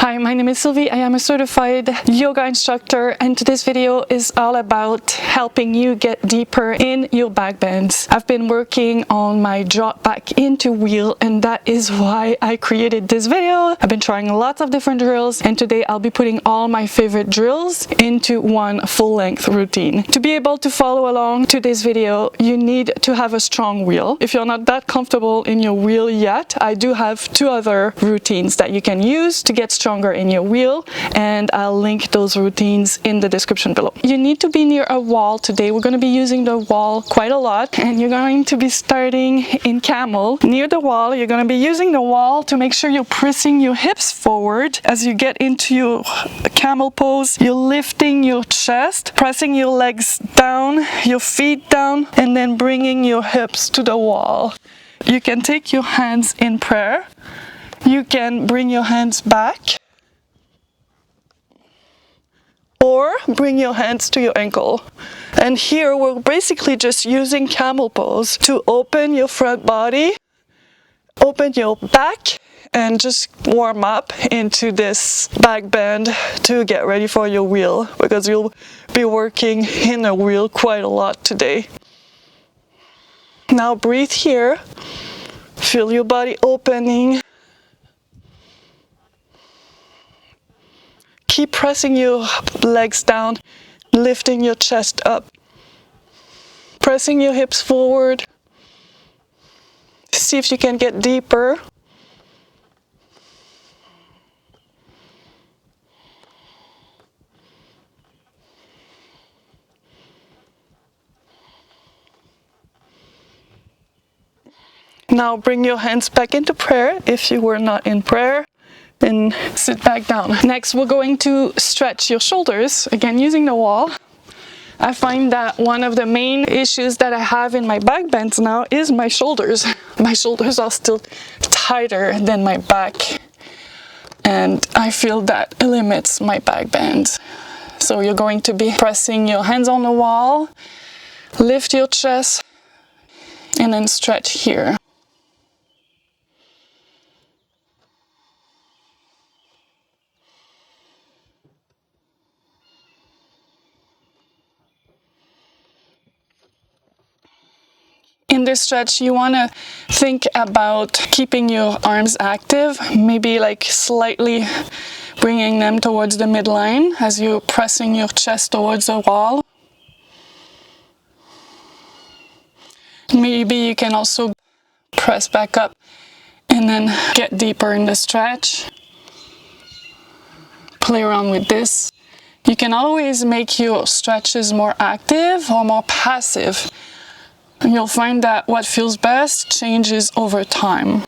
Hi, my name is Sylvie. I am a certified yoga instructor, and today's video is all about helping you get deeper in your back bends. I've been working on my drop back into wheel, and that is why I created this video. I've been trying lots of different drills, and today I'll be putting all my favorite drills into one full-length routine. To be able to follow along today's video, you need to have a strong wheel. If you're not that comfortable in your wheel yet, I do have two other routines that you can use to get stronger in your wheel, and I'll link those routines in the description below. You need to be near a wall today. We're going to be using the wall quite a lot, and you're going to be starting in camel. Near the wall, you're going to be using the wall to make sure you're pressing your hips forward. As you get into your camel pose, you're lifting your chest, pressing your legs down, your feet down, and then bringing your hips to the wall. You can take your hands in prayer. You can bring your hands back, or bring your hands to your ankle. And here we're basically just using camel pose to open your front body, open your back, and just warm up into this back bend to get ready for your wheel, because you'll be working in a wheel quite a lot today. Now breathe here, feel your body opening. Keep pressing your legs down, lifting your chest up, pressing your hips forward. See if you can get deeper. Now bring your hands back into prayer if you were not in prayer. And sit back down. Next, we're going to stretch your shoulders, again using the wall. I find that one of the main issues that I have in my back bends now is my shoulders. My shoulders are still tighter than my back, and I feel that it limits my back bends. So you're going to be pressing your hands on the wall, lift your chest, and then stretch here. In this stretch, you want to think about keeping your arms active, maybe like slightly bringing them towards the midline as you're pressing your chest towards the wall. Maybe you can also press back up and then get deeper in the stretch. Play around with this. You can always make your stretches more active or more passive. And you'll find that what feels best changes over time.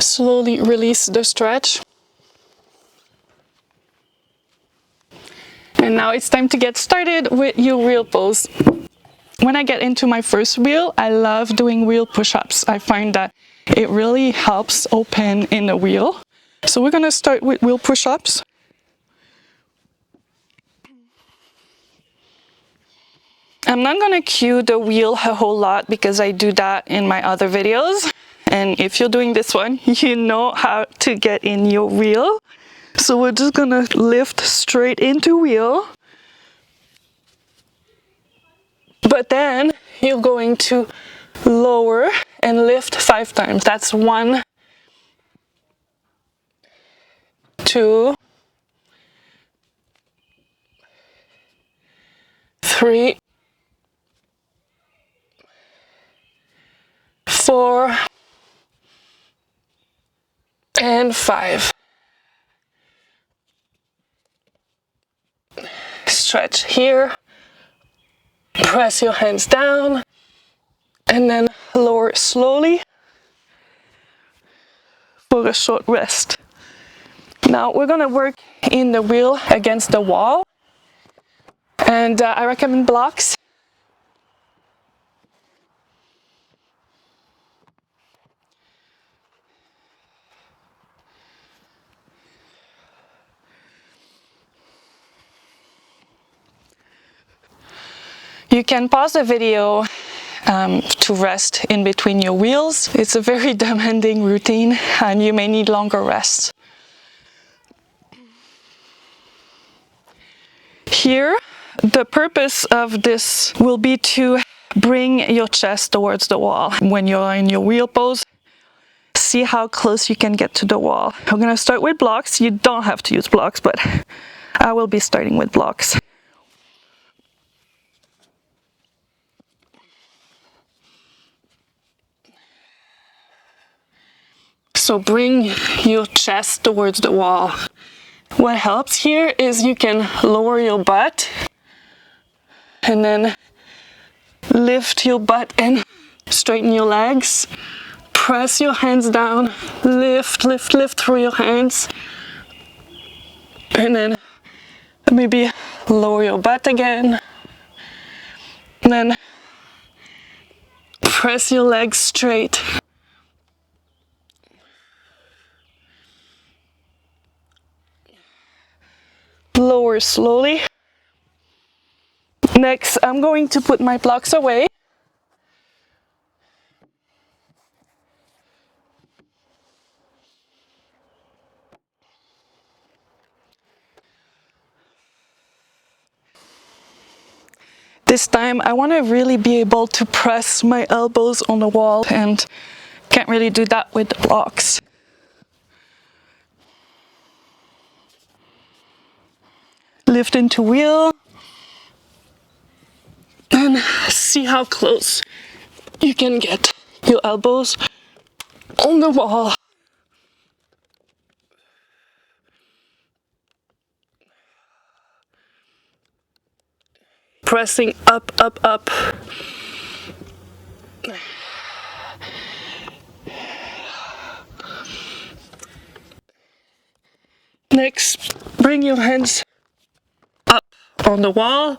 Slowly release the stretch. And now it's time to get started with your wheel pose. When I get into my first wheel, I love doing wheel push-ups. I find that it really helps open in the wheel. So we're going to start with wheel push-ups. I'm not going to cue the wheel a whole lot because I do that in my other videos. And if you're doing this one, you know how to get in your wheel. So we're just going to lift straight into wheel. But then you're going to lower and lift 5 times. That's 1, 2, 3, 4, and 5. Stretch here, Press your hands down and then lower slowly for a short rest. Now we're gonna work in the wheel against the wall, and I recommend blocks. You can pause the video to rest in between your wheels. It's a very demanding routine and you may need longer rests. Here, the purpose of this will be to bring your chest towards the wall. When you're in your wheel pose, see how close you can get to the wall. I'm gonna start with blocks. You don't have to use blocks, but I will be starting with blocks. So bring your chest towards the wall. What helps here is you can lower your butt and then lift your butt and straighten your legs. Press your hands down, lift, lift, lift through your hands. And then maybe lower your butt again. And then press your legs straight. Lower slowly. Next, I'm going to put my blocks away. This time, I want to really be able to press my elbows on the wall, and can't really do that with the blocks. Lift into wheel. And see how close you can get your elbows on the wall. Pressing up, up, up. Next, bring your hands up on the wall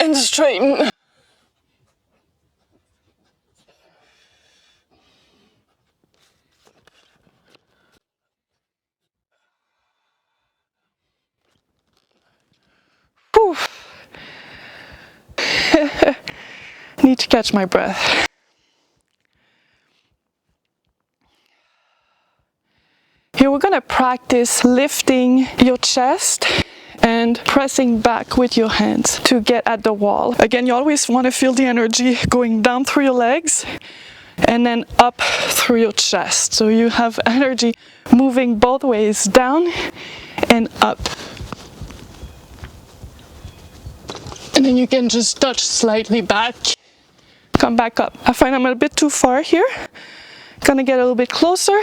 and straighten. Whew. Need to catch my breath. Here we're gonna practice lifting your chest and pressing back with your hands to get at the wall. Again, you always want to feel the energy going down through your legs and then up through your chest. So you have energy moving both ways, down and up. And then you can just touch slightly back, come back up. I find I'm a bit too far here. Gonna get a little bit closer.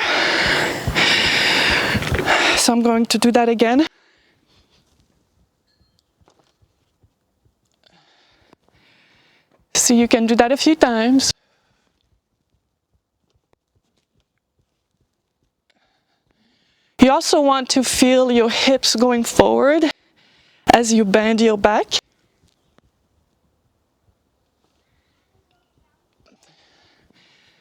So I'm going to do that again. So you can do that a few times. You also want to feel your hips going forward as you bend your back.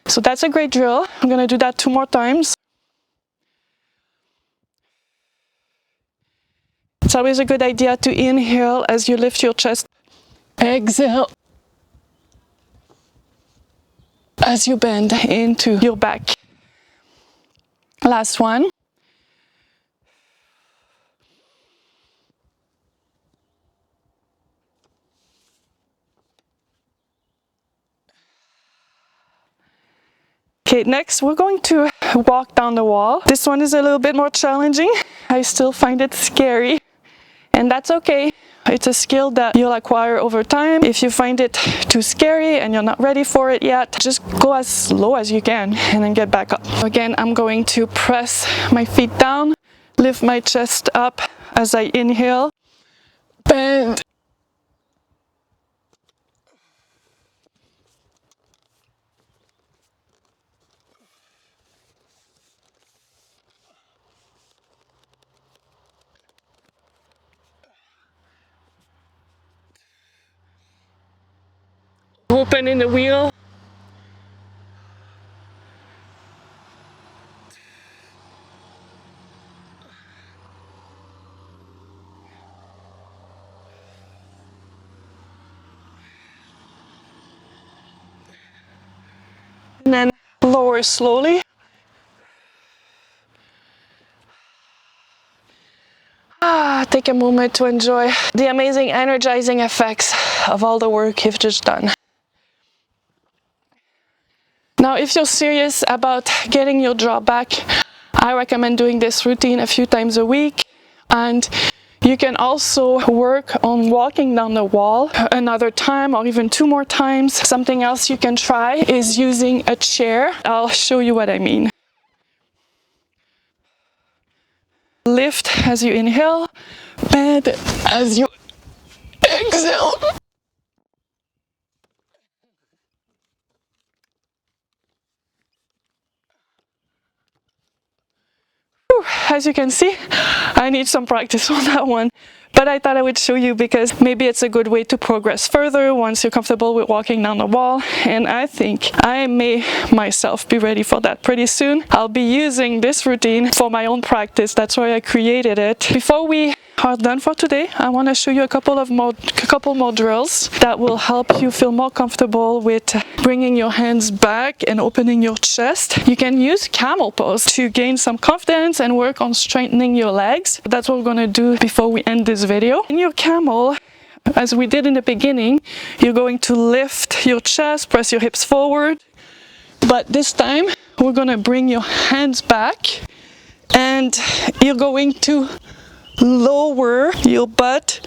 So that's a great drill. I'm going to do that 2 more times. It's always a good idea to inhale as you lift your chest. Exhale as you bend into your back. Last one. Okay, next we're going to walk down the wall. This one is a little bit more challenging. I still find it scary, and that's okay. It's a skill that you'll acquire over time. If you find it too scary and you're not ready for it yet, just go as slow as you can and then get back up. Again, I'm going to press my feet down, lift my chest up as I inhale, bend, opening the wheel. And then lower slowly. Take a moment to enjoy the amazing energizing effects of all the work you've just done. Now, if you're serious about getting your drop back, I recommend doing this routine a few times a week, and you can also work on walking down the wall another time or even 2 more times. Something else you can try is using a chair. I'll show you what I mean. Lift as you inhale, bend as you exhale. As you can see, I need some practice on that one, but I thought I would show you because maybe it's a good way to progress further once you're comfortable with walking down the wall, and I think I may myself be ready for that pretty soon. I'll be using this routine for my own practice. That's why I created it. Before we are done for today, I want to show you a couple more drills that will help you feel more comfortable with bringing your hands back and opening your chest. You can use camel pose to gain some confidence and work on strengthening your legs. That's what we're going to do before we end this video. In your camel, as we did in the beginning, you're going to lift your chest, press your hips forward, but this time we're going to bring your hands back and you're going to lower your butt.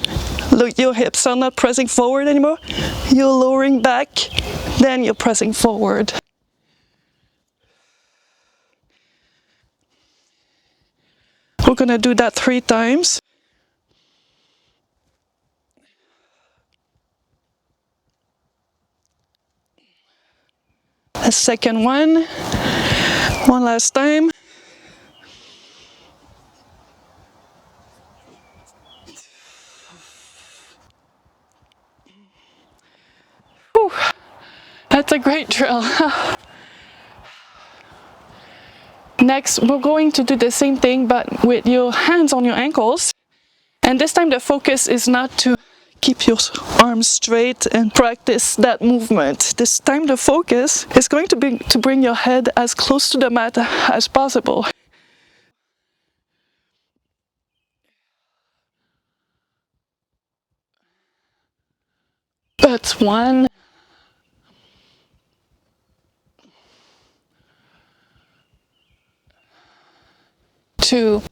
Look, your hips are not pressing forward anymore. You're lowering back, then you're pressing forward. We're gonna do that 3 times. A second one last time. Whew. That's a great drill. Next, we're going to do the same thing, but with your hands on your ankles. And this time the focus is not to keep your arms straight and practice that movement. This time the focus is going to be to bring your head as close to the mat as possible. That's 1. 2.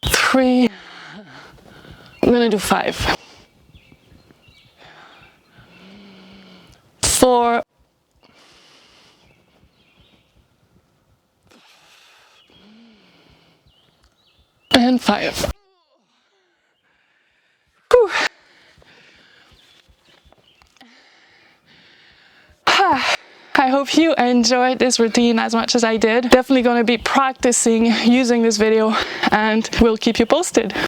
3. I'm gonna do 5. 4. 5. Whew. I hope you enjoyed this routine as much as I did. Definitely going to be practicing using this video, and we'll keep you posted.